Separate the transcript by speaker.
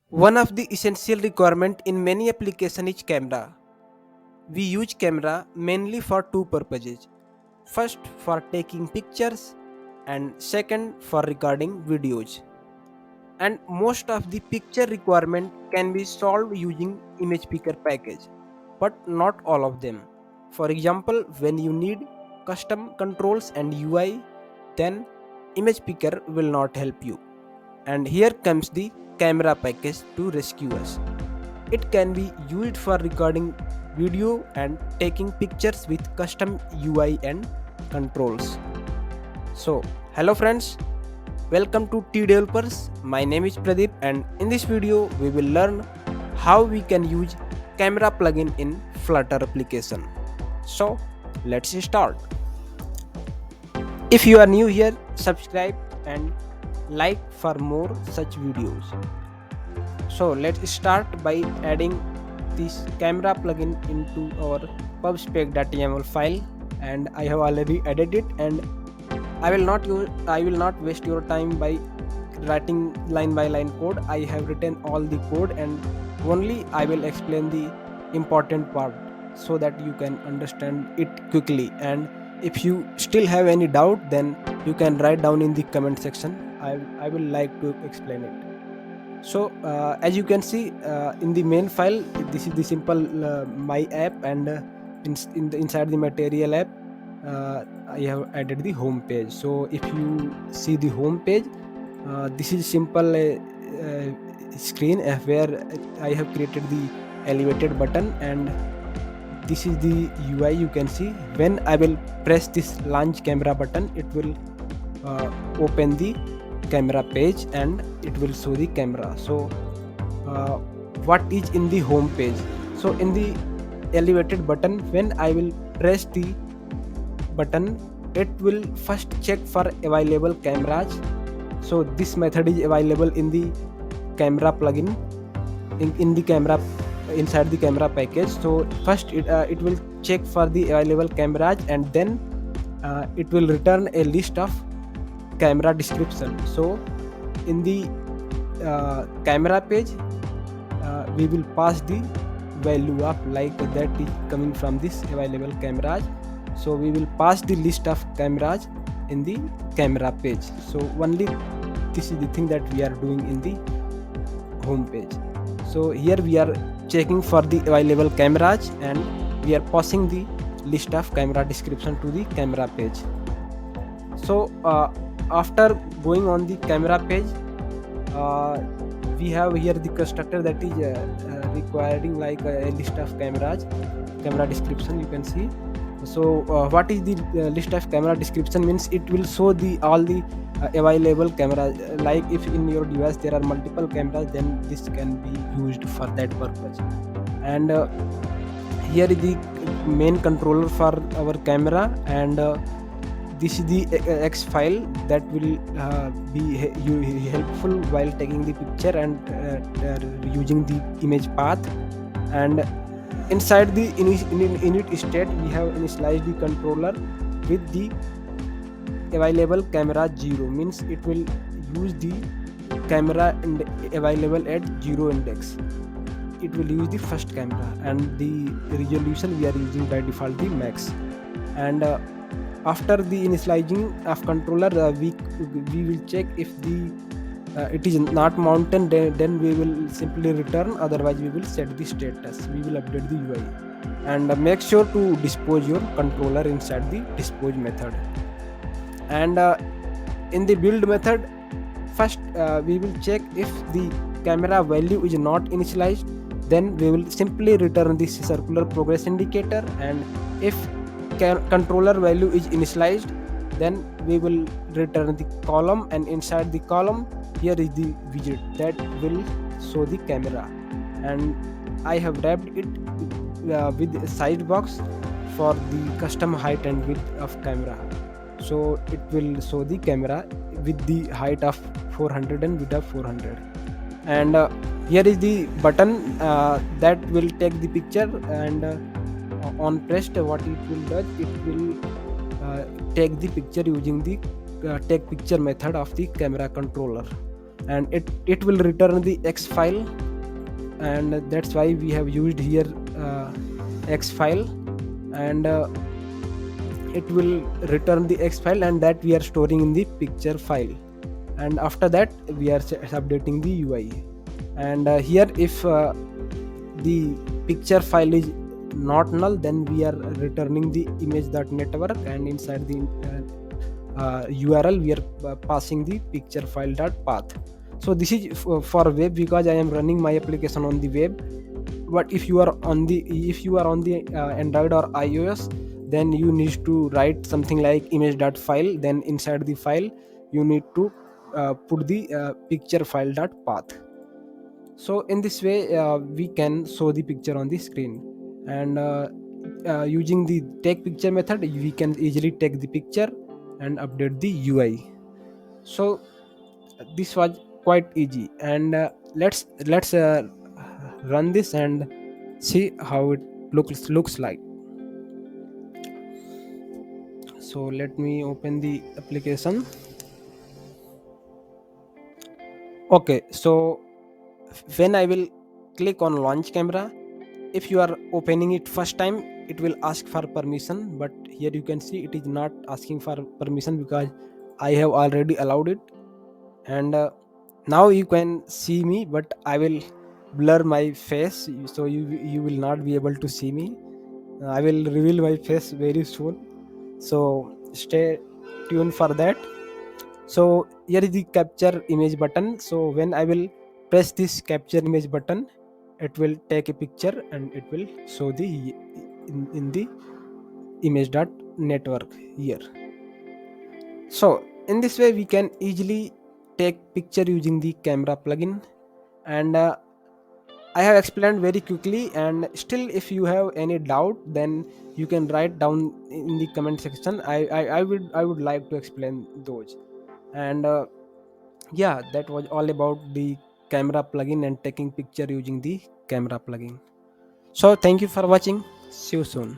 Speaker 1: One of the essential requirement in many applications is camera. We use camera mainly for two purposes. First for taking pictures and second for recording videos. And most of the picture requirement can be solved using image picker package, but not all of them. For example, when you need custom controls and UI, then image picker will not help you. And here comes the camera package to rescue us. It can be used for recording video and taking pictures with custom UI and controls. So, hello friends, welcome to T Developers. My name is Pradeep, and in this video we will learn how we can use camera plugin in Flutter application. So, let's start. If you are new here, subscribe and like for more such videos. So let's start by adding this camera plugin into our pubspec.yml file, and I have already added it, and I will not waste your time by writing line by line code. I have written all the code, and only I will explain the important part so that you can understand it quickly. And if you still have any doubt, then you can write down in the comment section. I will like to explain it. So as you can see in the main file, this is the simple my app, and inside the material app, I have added the home page. So if you see the home page, this is simple screen where I have created the elevated button, and this is the UI. You can see when I will press this launch camera button, it will open the camera page and it will show the camera. So uh, what is in the home page? So in the elevated button, when I will press the button, it will first check for available cameras. So this method is available in the camera plugin, in the camera, inside the camera package. So first it will check for the available cameras, and then it will return a list of camera description. So in the camera page, we will pass the value of like that is coming from this available cameras. So we will pass the list of cameras in the camera page. So only this is the thing that we are doing in the home page. So here we are checking for the available cameras, and we are passing the list of camera description to the camera page. So after going on the camera page, uh, we have here the constructor that is requiring like a list of cameras, camera description, you can see. So what is the list of camera description means? It will show the all the available cameras. Like if in your device there are multiple cameras, then this can be used for that purpose. And here is the main controller for our camera, and this is the X file that will helpful while taking the picture and using the image path. And inside the init state, we have initialized the controller with the available camera 0, means it will use the camera and available at 0 index. It will use the first camera, and the resolution we are using by default the max. And after the initializing of controller, we will check if the it is not mounted, then we will simply return, otherwise we will set the status, we will update the UI. And make sure to dispose your controller inside the dispose method. And in the build method, first we will check if the camera value is not initialized, then we will simply return this circular progress indicator. And if controller value is initialized, then we will return the column, and inside the column here is the widget that will show the camera. And I have wrapped it with a size box for the custom height and width of camera. So it will show the camera with the height of 400 and width of 400. And here is the button that will take the picture, and on pressed, what it will do, it will take the picture using the take picture method of the camera controller. and it will return the X file, and that's why we have used here X file. And it will return the X file, and that we are storing in the picture file. And after that we are updating the UI. And here, if the picture file is not null, then we are returning the image.network, and inside the URL we are passing the picture file.path. So this is for web, because I am running my application on the web. But if you are on the Android or iOS, then you need to write something like image.file, then inside the file you need to put the picture file.path. So in this way we can show the picture on the screen. And using the take picture method, we can easily take the picture and update the UI. So this was quite easy. And let's run this and see how it looks like. So let me open the application. Okay, so when I will click on launch camera, if you are opening it first time, it will ask for permission, but here you can see it is not asking for permission because I have already allowed it. And now you can see me, but I will blur my face, so you will not be able to see me. I will reveal my face very soon, so stay tuned for that. So here is the capture image button. So when I will press this capture image button, it will take a picture and it will show the in the image dot network here. So in this way we can easily take picture using the camera plugin. And I have explained very quickly, and still if you have any doubt, then you can write down in the comment section. I would like to explain those. And yeah, that was all about the camera plugin and taking picture using the camera plugin. So thank you for watching. See you soon.